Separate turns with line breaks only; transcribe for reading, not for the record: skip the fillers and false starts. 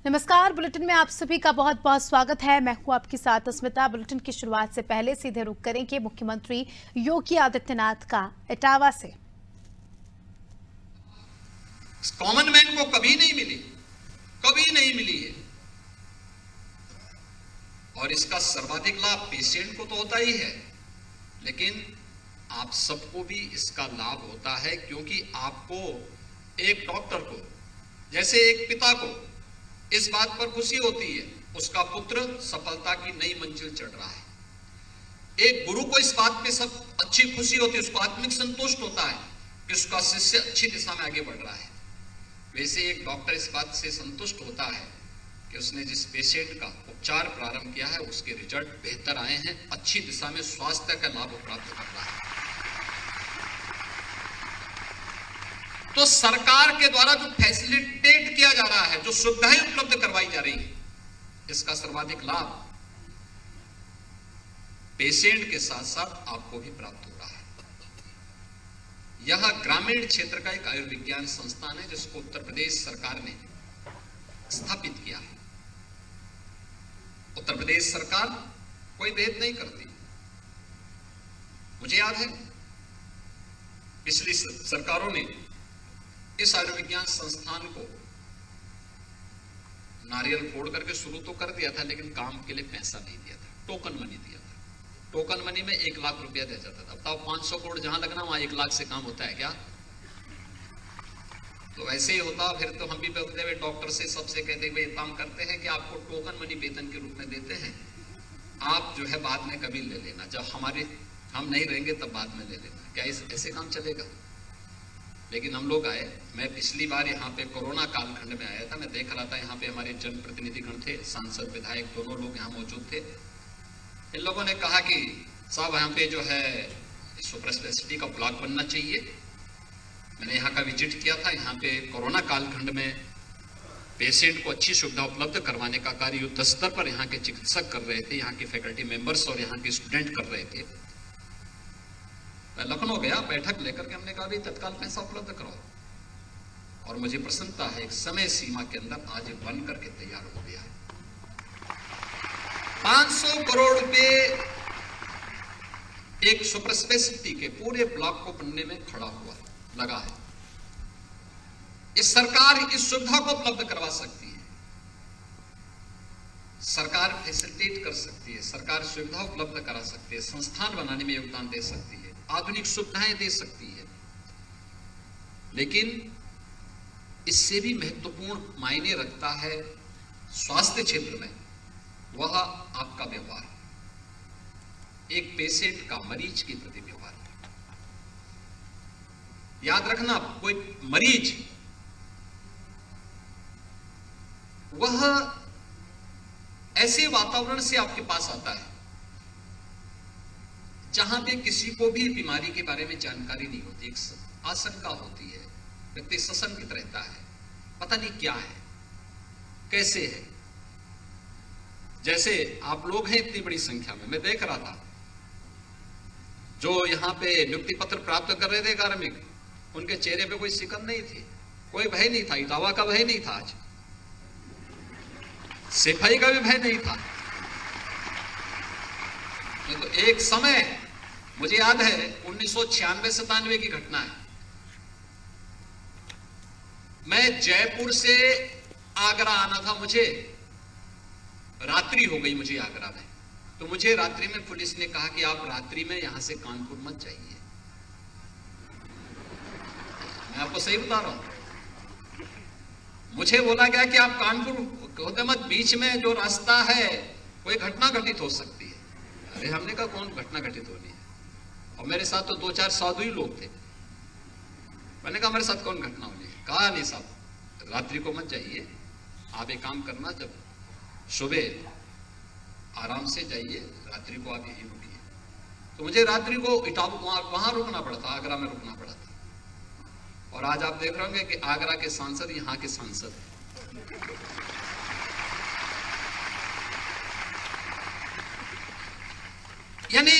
नमस्कार। बुलेटिन में आप सभी का बहुत बहुत स्वागत है। मैं हूं आपके साथ अस्मिता। बुलेटिन की शुरुआत से पहले सीधे रुख करेंगे मुख्यमंत्री योगी आदित्यनाथ का इटावा से।
कॉमन मैन को कभी नहीं मिली है और इसका सर्वाधिक लाभ पेशेंट को तो होता ही है, लेकिन आप सबको भी इसका लाभ होता है, क्योंकि आपको एक डॉक्टर को, जैसे एक पिता को इस बात पर खुशी होती है उसका पुत्र सफलता की नई मंजिल चढ़ रहा है, एक गुरु को इस बात पे सब अच्छी खुशी होती है, उसको आत्मिक संतुष्ट होता है कि उसका शिष्य अच्छी दिशा में आगे बढ़ रहा है, वैसे एक डॉक्टर इस बात से संतुष्ट होता है कि उसने जिस पेशेंट का उपचार प्रारंभ किया है उसके रिजल्ट बेहतर आए हैं, अच्छी दिशा में स्वास्थ्य का लाभ प्राप्त कर रहा है। तो सरकार के द्वारा जो फैसिलिटेट किया जा रहा है, जो सुविधाएं उपलब्ध करवाई जा रही है, इसका सर्वाधिक लाभ पेशेंट के साथ साथ आपको भी प्राप्त हो रहा है। यह ग्रामीण क्षेत्र का एक आयुर्विज्ञान संस्थान है जिसको उत्तर प्रदेश सरकार ने स्थापित किया है। उत्तर प्रदेश सरकार कोई भेद नहीं करती। मुझे याद है पिछली सरकारों ने इस आयुर्विज्ञान संस्थान को नारियल फोड़ करके शुरू तो कर दिया था, लेकिन काम के लिए पैसा नहीं दिया था, टोकन मनी दिया था। टोकन मनी में 1 लाख रुपया दिया जाता था। बताओ 500 करोड़ जहां लगना वहां 1 लाख से काम होता है क्या? तो ऐसे ही होता फिर तो हम भी बोलते हुए डॉक्टर से सबसे कहते हुए काम करते हैं कि आपको टोकन मनी वेतन के रूप में देते हैं, आप जो है बाद में कभी ले लेना, जब हम नहीं रहेंगे तब बाद में ले लेना। क्या ऐसे काम चलेगा? लेकिन हम लोग आए, मैं पिछली बार यहाँ पे कोरोना कालखंड में आया था, मैं देख रहा था यहाँ पे हमारे जनप्रतिनिधिगण थे, सांसद विधायक दोनों लोग यहाँ मौजूद थे। इन लोगों ने कहा कि साहब यहाँ पे जो है सुपर स्पेशलिटी का ब्लॉक बनना चाहिए। मैंने यहाँ का विजिट किया था। यहाँ पे कोरोना कालखंड में पेशेंट को अच्छी सुविधा उपलब्ध करवाने का कार्य युद्ध स्तर पर यहाँ के चिकित्सक कर रहे थे, यहाँ के फैकल्टी मेंबर्स और यहाँ के स्टूडेंट कर रहे थे। मैं लखनऊ गया, बैठक लेकर के हमने कहा भी तत्काल पैसा उपलब्ध कराओ, और मुझे प्रसन्नता है एक समय सीमा के अंदर आज बन करके तैयार हो गया है। 500 करोड़ रुपए एक सुपर स्पेशलिटी के पूरे ब्लॉक को बनने में खड़ा हुआ लगा है। इस सरकार इस सुविधा को उपलब्ध करवा सकती है, सरकार फैसिलिटेट कर सकती है, सरकार सुविधा उपलब्ध करा सकती है, संस्थान बनाने में योगदान दे सकती है, आधुनिक सुविधाएं दे सकती है, लेकिन इससे भी महत्वपूर्ण मायने रखता है स्वास्थ्य क्षेत्र में वह आपका व्यवहार, एक पेशेंट का मरीज के प्रति व्यवहार। याद रखना, कोई मरीज वह ऐसे वातावरण से आपके पास आता है जहां पे किसी को भी बीमारी के बारे में जानकारी नहीं होती, एक आशंका होती है, व्यक्ति सशंकित रहता है, पता नहीं क्या है, कैसे है। जैसे आप लोग हैं इतनी बड़ी संख्या में, मैं देख रहा था जो यहां पे नियुक्ति पत्र प्राप्त कर रहे थे कार्मिक, उनके चेहरे पे कोई शिकन नहीं थी, कोई भय नहीं था, इटावा का भय नहीं था, आज सिपाही का भी भय नहीं था। तो एक समय मुझे याद है 1996-97 की घटना है, मैं जयपुर से आगरा आना था, मुझे रात्रि हो गई मुझे आगरा में, तो मुझे रात्रि में पुलिस ने कहा कि आप रात्रि में यहां से कानपुर मत जाइए। मैं आपको सही बता रहा हूं, मुझे बोला गया कि आप कानपुर होते मत, बीच में जो रास्ता है कोई घटना घटित हो सकती है। अरे हमने कहा कौन घटना घटित होनी है, और मेरे साथ तो 2-4 साधु ही लोग थे। मैंने कहा मेरे साथ कौन घटना होनी है? कहा नहीं साहब रात्रि को मत जाइए, आप एक काम करना, जब सुबह आराम से जाइए, रात्रि को आप यहीं रुकिए। तो मुझे रात्रि को इटावा वहां रुकना पड़ा था, आगरा में रुकना पड़ा था। और आज आप देख रहे होंगे कि आगरा के सांसद यहाँ के सांसद, यानी